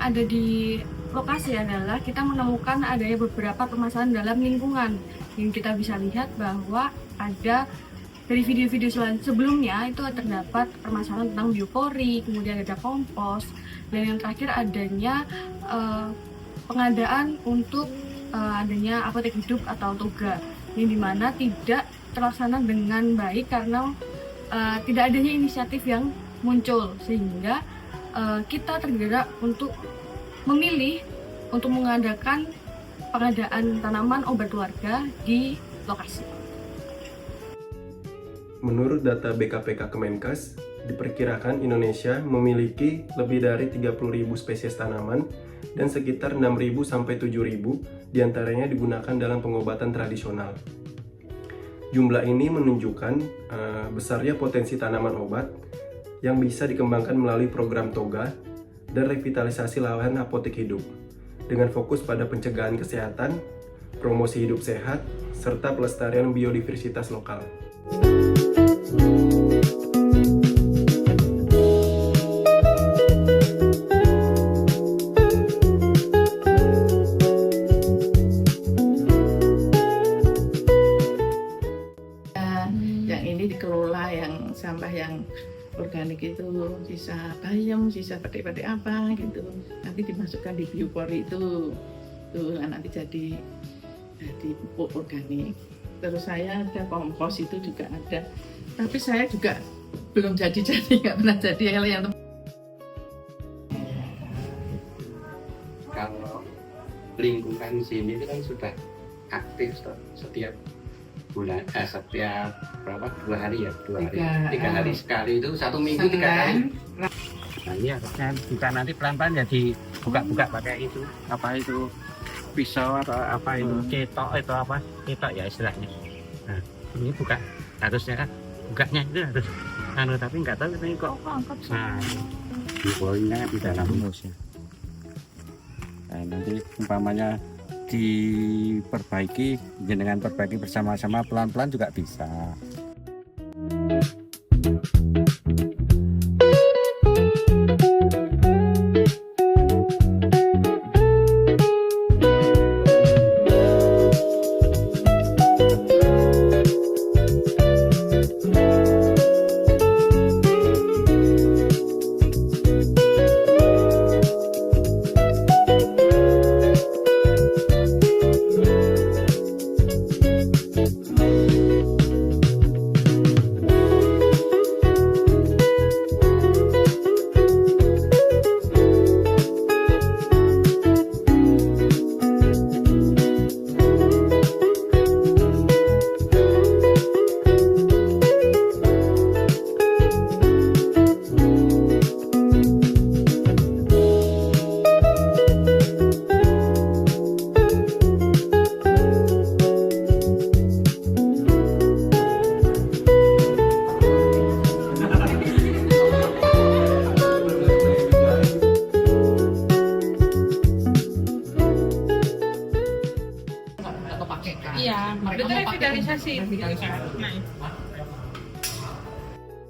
yang ada di lokasi adalah kita menemukan adanya beberapa permasalahan dalam lingkungan. Yang kita bisa lihat bahwa ada dari video-video sebelumnya itu terdapat permasalahan tentang biopori, kemudian ada kompos, dan yang terakhir adanya pengadaan untuk adanya apotek hidup atau toga, yang dimana tidak terlaksana dengan baik karena tidak adanya inisiatif yang muncul, sehingga kita tergerak untuk memilih untuk mengadakan pengadaan tanaman obat keluarga di lokasi. Menurut data BKPK Kemenkes, diperkirakan Indonesia memiliki lebih dari 30.000 spesies tanaman dan sekitar 6.000 sampai 7.000 diantaranya digunakan dalam pengobatan tradisional. Jumlah ini menunjukkan besarnya potensi tanaman obat yang bisa dikembangkan melalui program TOGA dan revitalisasi lahan apotek hidup dengan fokus pada pencegahan kesehatan, promosi hidup sehat, serta pelestarian biodiversitas lokal. Yang ini dikelola, yang sampah yang organik itu sisa bayam, sisa petik-petik apa gitu, nanti dimasukkan di biopori itu tuh nanti jadi pupuk organik. Terus saya ada kompos itu juga ada, tapi saya juga belum jadi nggak pernah jadi yang kalau lingkungan sini itu kan sudah aktif setiap bulan, setiap berapa, 2 hari ya, 3 hari sekali itu, 1 minggu 3 kali. Nah ini harusnya juga nanti pelan-pelan ya dibuka-buka pakai itu, apa itu, pisau atau apa itu, cetok itu apa, cetok ya istilahnya. Nah ini buka, harusnya kan bukanya itu harus tapi nggak tahu ini kok. Nah di poinnya di dalam rumusnya. Nah nanti umpamanya diperbaiki, dengan perbaiki bersama-sama pelan-pelan juga bisa. Iya, itu revitalisasi.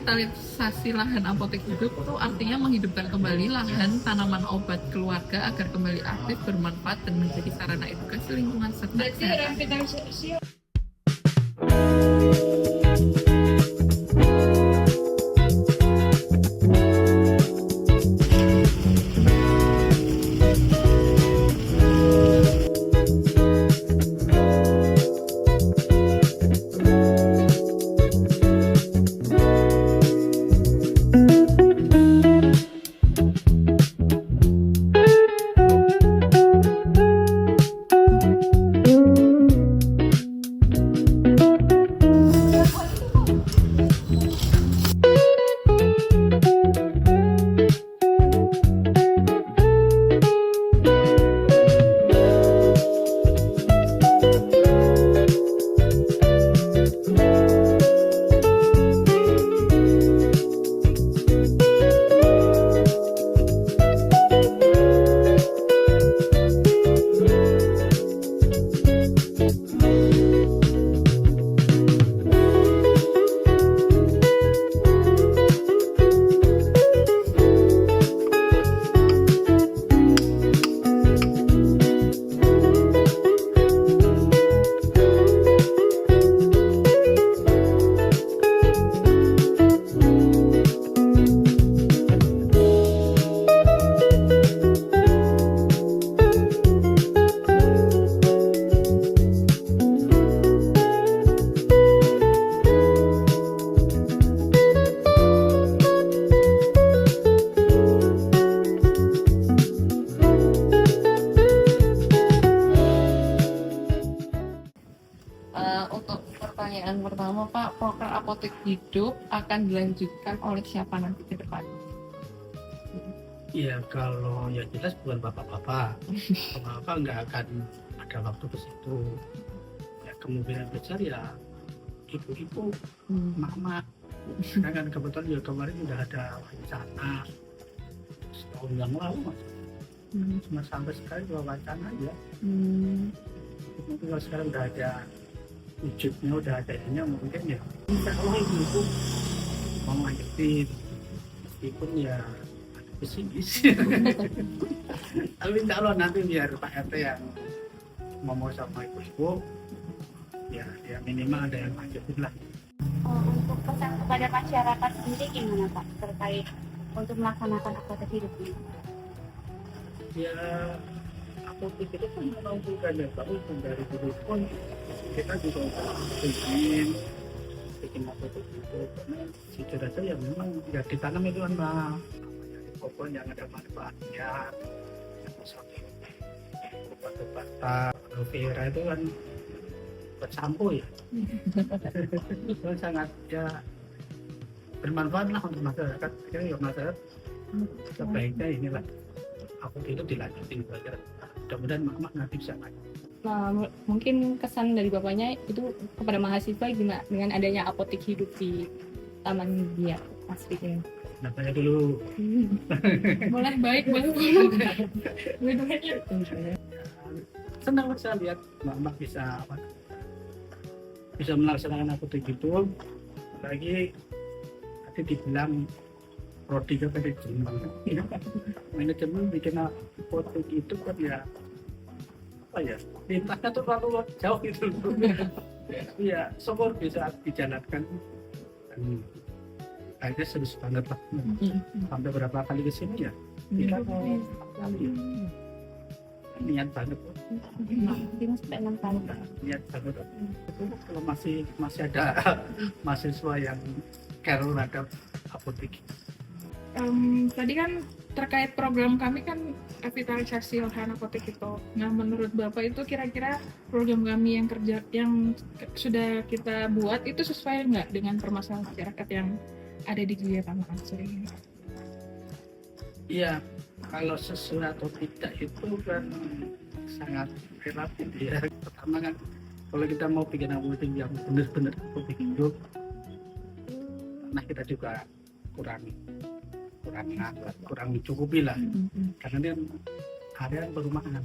Revitalisasi lahan apotek hidup itu artinya menghidupkan kembali lahan tanaman obat keluarga agar kembali aktif, bermanfaat, dan menjadi sarana edukasi lingkungan serta kesehatan. Untuk pertanyaan pertama Pak, program apotek hidup akan dilanjutkan oleh siapa nanti ke depan? Iya, kalau ya jelas bukan bapak-bapak. Bapak-bapak nggak akan ada waktu ke situ. Ya, kemungkinan besar ya ibu-ibu, mama. Karena kan kebetulan ya kemarin udah ada wacana setahun yang lalu mas. Cuma sampai sekarang cuma wacana ya. Mungkin kalau sekarang udah ada wujudnya, udah ada ininya mungkin ya. Insya Allah ibu mau lanjutin, meskipun ya pesimis. Tapi insya Allah nanti biar Pak RT yang ngomong sama ibu-ibu, ya minimal ada yang lanjutin lah. Untuk pesan kepada masyarakat sendiri gimana Pak terkait untuk melaksanakan apotek hidup ini? Ya apotek itu kan memang bukan yang baru dari dulu pun kita juga bikin apotek itu karena jujur aja ya memang ya ditanam itu kan mah pohon yang ada manfaatnya, yang misalnya obat-obatan, aloe vera itu kan buat sampo ya. Itu sangat ya bermanfaat lah untuk masyarakat. Kira ya masyarakat sebaiknya inilah aku itu dilanjutin belajar. Mudah-mudahan mama nanti bisa lanjut. Nah, mungkin kesan dari bapaknya itu kepada mahasiswa gimana dengan adanya apotek hidup di Taman Dia Asri ini? Nah, tanya dulu. Boleh, baik. Dua-duanya. Senang saya lihat mama bisa bisa melaksanakan apotek itu. Lagi tadi dibilang prodi ke manajemen. Manajemen bikin apotek itu kan ya apa ya, lintasnya tuh terlalu jauh gitu. Ya, syukur bisa dijalankan. Kayaknya serius banget lah. Sampai berapa kali kesini ya? Kita mau kali. Niat banget. 5-6 kali. Niat banget. Itu kalau masih ada mahasiswa yang care terhadap apotek. Tadi kan terkait program kami kan revitalisasi lahan apotek itu. Nah, menurut Bapak itu kira-kira program kami yang sudah kita buat itu sesuai nggak dengan permasalahan masyarakat yang ada di Gria Taman Asri ini? Iya, kalau sesuai atau tidak itu kan sangat relatif ya. Pertama kan kalau kita mau bikin apotek yang benar-benar apotek hidup, nah kita juga kurang mencukupi lah, karena dia area perumahan,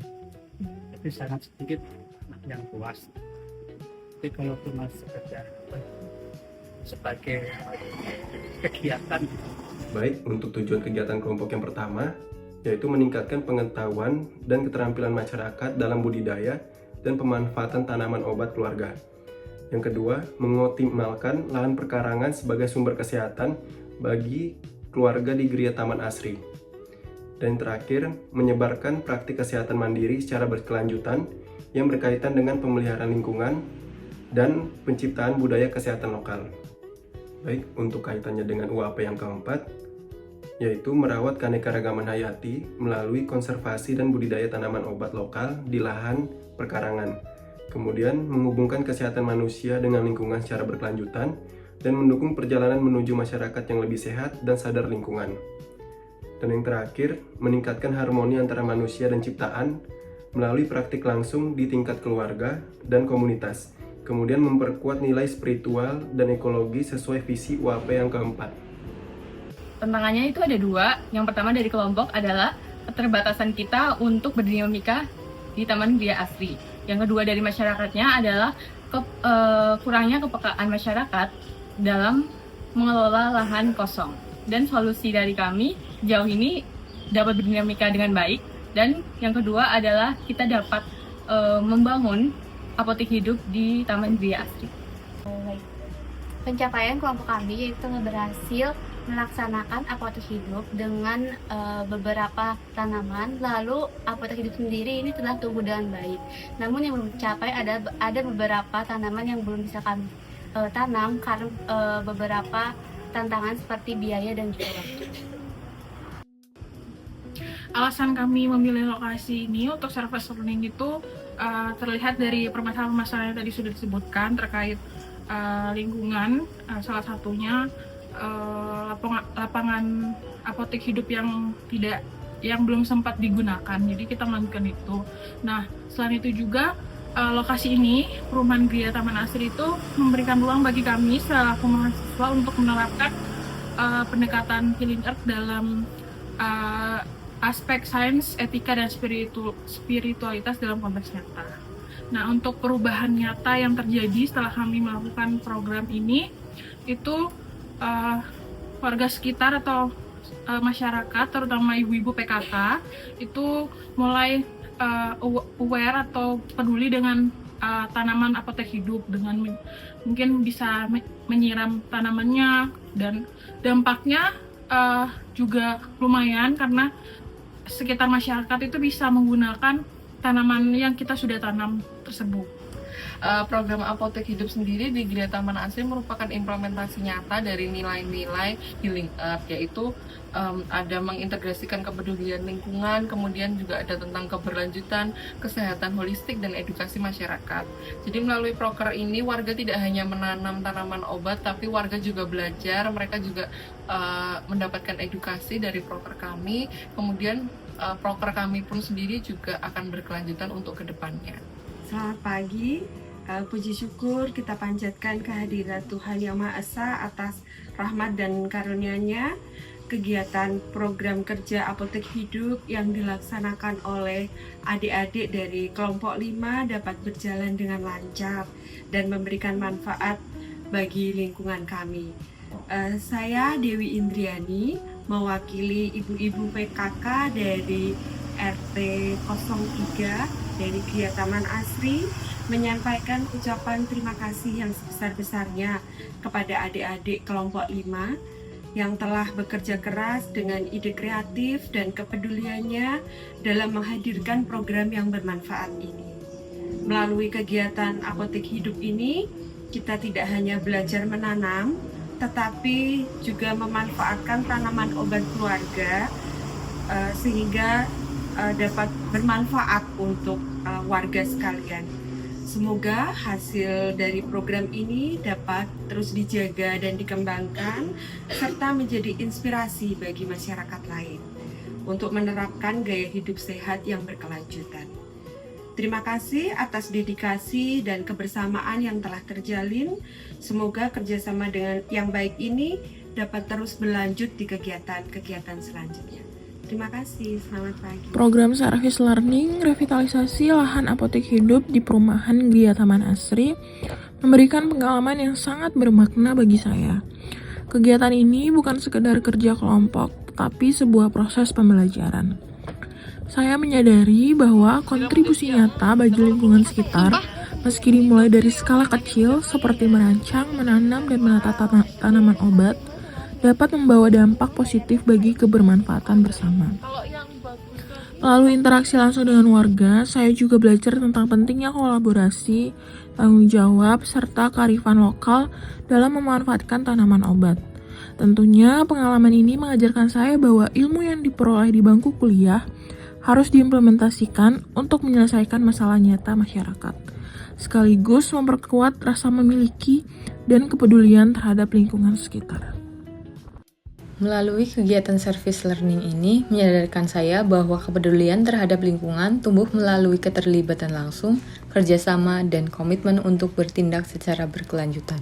jadi sangat sedikit yang luas. Jadi kalau cuma sebagai kegiatan. Baik, untuk tujuan kegiatan kelompok yang pertama, yaitu meningkatkan pengetahuan dan keterampilan masyarakat dalam budidaya dan pemanfaatan tanaman obat keluarga. Yang kedua, mengoptimalkan lahan perkarangan sebagai sumber kesehatan bagi keluarga di Gria Taman Asri. Dan terakhir, menyebarkan praktik kesehatan mandiri secara berkelanjutan yang berkaitan dengan pemeliharaan lingkungan dan penciptaan budaya kesehatan lokal. Baik, untuk kaitannya dengan UAP yang keempat, yaitu merawat keanekaragaman hayati melalui konservasi dan budidaya tanaman obat lokal di lahan perkarangan. Kemudian, menghubungkan kesehatan manusia dengan lingkungan secara berkelanjutan dan mendukung perjalanan menuju masyarakat yang lebih sehat dan sadar lingkungan. Dan yang terakhir, meningkatkan harmoni antara manusia dan ciptaan melalui praktik langsung di tingkat keluarga dan komunitas. Kemudian memperkuat nilai spiritual dan ekologi sesuai visi UAP yang keempat. Tantangannya itu ada dua. Yang pertama dari kelompok adalah keterbatasan kita untuk berdinamika di Taman Gria Asri. Yang kedua dari masyarakatnya adalah kurangnya kepekaan masyarakat dalam mengelola lahan kosong. Dan solusi dari kami jauh ini dapat berdinamika dengan baik. Dan yang kedua adalah kita dapat membangun apotek hidup di Taman Gria Asri. Pencapaian kelompok kami yaitu berhasil melaksanakan apotek hidup dengan beberapa tanaman. Lalu apotek hidup sendiri ini telah tumbuh dengan baik. Namun yang belum tercapai ada beberapa tanaman yang belum bisa kami tanam karena beberapa tantangan seperti biaya dan juga waktu. Alasan kami memilih lokasi ini untuk service learning itu terlihat dari permasalahan-permasalahan yang tadi sudah disebutkan terkait lingkungan, salah satunya lapangan apotek hidup yang belum sempat digunakan, jadi kita melakukan itu. Nah, selain itu juga lokasi ini, perumahan Gria Taman Asri itu memberikan ruang bagi kami selaku mahasiswa untuk menerapkan pendekatan healing earth dalam aspek sains, etika, dan spiritualitas dalam konteks nyata. Nah, untuk perubahan nyata yang terjadi setelah kami melakukan program ini, itu warga sekitar atau masyarakat, terutama ibu-ibu PKK, itu mulai aware atau peduli dengan tanaman apotek hidup, dengan mungkin bisa menyiram tanamannya, dan dampaknya juga lumayan karena sekitar masyarakat itu bisa menggunakan tanaman yang kita sudah tanam tersebut. Program apotek hidup sendiri di Gria Taman Asri merupakan implementasi nyata dari nilai-nilai healing earth, yaitu ada mengintegrasikan kepedulian lingkungan, kemudian juga ada tentang keberlanjutan, kesehatan holistik, dan edukasi masyarakat. Jadi melalui proker ini warga tidak hanya menanam tanaman obat, tapi warga juga belajar, mereka juga mendapatkan edukasi dari proker kami, kemudian proker kami pun sendiri juga akan berkelanjutan untuk kedepannya. Selamat pagi, puji syukur kita panjatkan kehadiran Tuhan Yang Maha Esa atas rahmat dan karunia-Nya. Kegiatan program kerja apotek hidup yang dilaksanakan oleh adik-adik dari kelompok 5 dapat berjalan dengan lancar dan memberikan manfaat bagi lingkungan kami. Saya Dewi Indriani, mewakili ibu-ibu PKK dari RT 03 dari Gria Taman Asri, menyampaikan ucapan terima kasih yang sebesar-besarnya kepada adik-adik kelompok 5 yang telah bekerja keras dengan ide kreatif dan kepeduliannya dalam menghadirkan program yang bermanfaat ini. Melalui kegiatan apotek hidup ini, kita tidak hanya belajar menanam, tetapi juga memanfaatkan tanaman obat keluarga sehingga dapat bermanfaat untuk warga sekalian. Semoga hasil dari program ini dapat terus dijaga dan dikembangkan, serta menjadi inspirasi bagi masyarakat lain untuk menerapkan gaya hidup sehat yang berkelanjutan. Terima kasih atas dedikasi dan kebersamaan yang telah terjalin. Semoga kerjasama dengan yang baik ini dapat terus berlanjut di kegiatan-kegiatan selanjutnya. Terima kasih, selamat pagi. Program Service Learning Revitalisasi Lahan Apotek Hidup di Perumahan Gria Taman Asri memberikan pengalaman yang sangat bermakna bagi saya. Kegiatan ini bukan sekedar kerja kelompok, tapi sebuah proses pembelajaran. Saya menyadari bahwa kontribusi nyata bagi lingkungan sekitar, meski dimulai dari skala kecil seperti merancang, menanam, dan menata tanaman obat, dapat membawa dampak positif bagi kebermanfaatan bersama. Melalui interaksi langsung dengan warga, saya juga belajar tentang pentingnya kolaborasi, tanggung jawab, serta kearifan lokal dalam memanfaatkan tanaman obat. Tentunya pengalaman ini mengajarkan saya bahwa ilmu yang diperoleh di bangku kuliah harus diimplementasikan untuk menyelesaikan masalah nyata masyarakat, sekaligus memperkuat rasa memiliki dan kepedulian terhadap lingkungan sekitar. Melalui kegiatan service learning ini menyadarkan saya bahwa kepedulian terhadap lingkungan tumbuh melalui keterlibatan langsung, kerjasama, dan komitmen untuk bertindak secara berkelanjutan.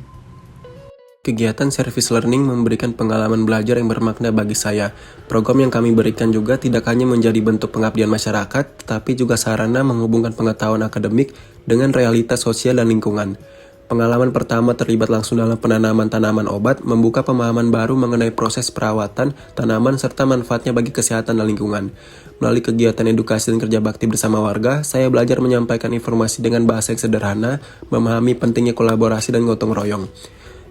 Kegiatan service learning memberikan pengalaman belajar yang bermakna bagi saya. Program yang kami berikan juga tidak hanya menjadi bentuk pengabdian masyarakat, tetapi juga sarana menghubungkan pengetahuan akademik dengan realitas sosial dan lingkungan. Pengalaman pertama terlibat langsung dalam penanaman tanaman obat membuka pemahaman baru mengenai proses perawatan tanaman serta manfaatnya bagi kesehatan dan lingkungan. Melalui kegiatan edukasi dan kerja bakti bersama warga, saya belajar menyampaikan informasi dengan bahasa yang sederhana, memahami pentingnya kolaborasi dan gotong royong.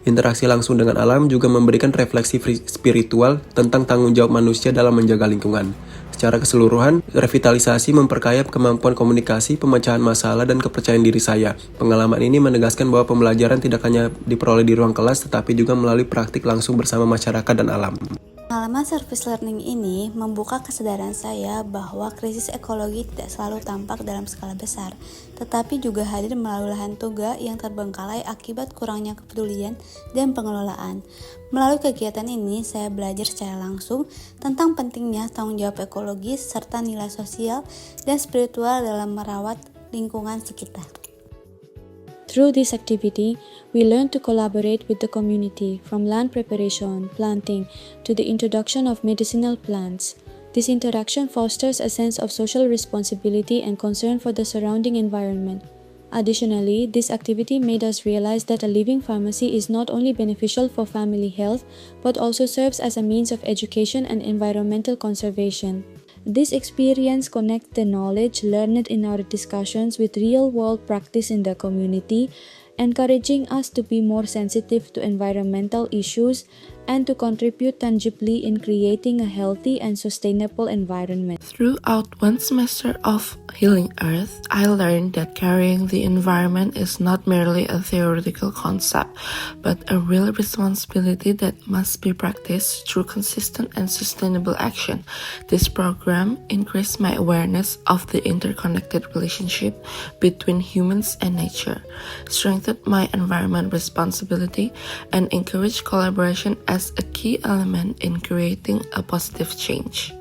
Interaksi langsung dengan alam juga memberikan refleksi spiritual tentang tanggung jawab manusia dalam menjaga lingkungan. Secara keseluruhan, revitalisasi memperkaya kemampuan komunikasi, pemecahan masalah, dan kepercayaan diri saya. Pengalaman ini menegaskan bahwa pembelajaran tidak hanya diperoleh di ruang kelas, tetapi juga melalui praktik langsung bersama masyarakat dan alam. Pengalaman service learning ini membuka kesadaran saya bahwa krisis ekologi tidak selalu tampak dalam skala besar, tetapi juga hadir melalui lahan toga yang terbengkalai akibat kurangnya kepedulian dan pengelolaan. Melalui kegiatan ini, saya belajar secara langsung tentang pentingnya tanggung jawab ekologis serta nilai sosial dan spiritual dalam merawat lingkungan sekitar. Through this activity, we learn to collaborate with the community, from land preparation, planting, to the introduction of medicinal plants. This interaction fosters a sense of social responsibility and concern for the surrounding environment. Additionally, this activity made us realize that a living pharmacy is not only beneficial for family health, but also serves as a means of education and environmental conservation. This experience connects the knowledge learned in our discussions with real-world practice in the community, encouraging us to be more sensitive to environmental issues and to contribute tangibly in creating a healthy and sustainable environment. Throughout one semester of Healing Earth, I learned that caring the environment is not merely a theoretical concept, but a real responsibility that must be practiced through consistent and sustainable action. This program increased my awareness of the interconnected relationship between humans and nature, strengthened my environment responsibility, and encouraged collaboration as a key element in creating a positive change.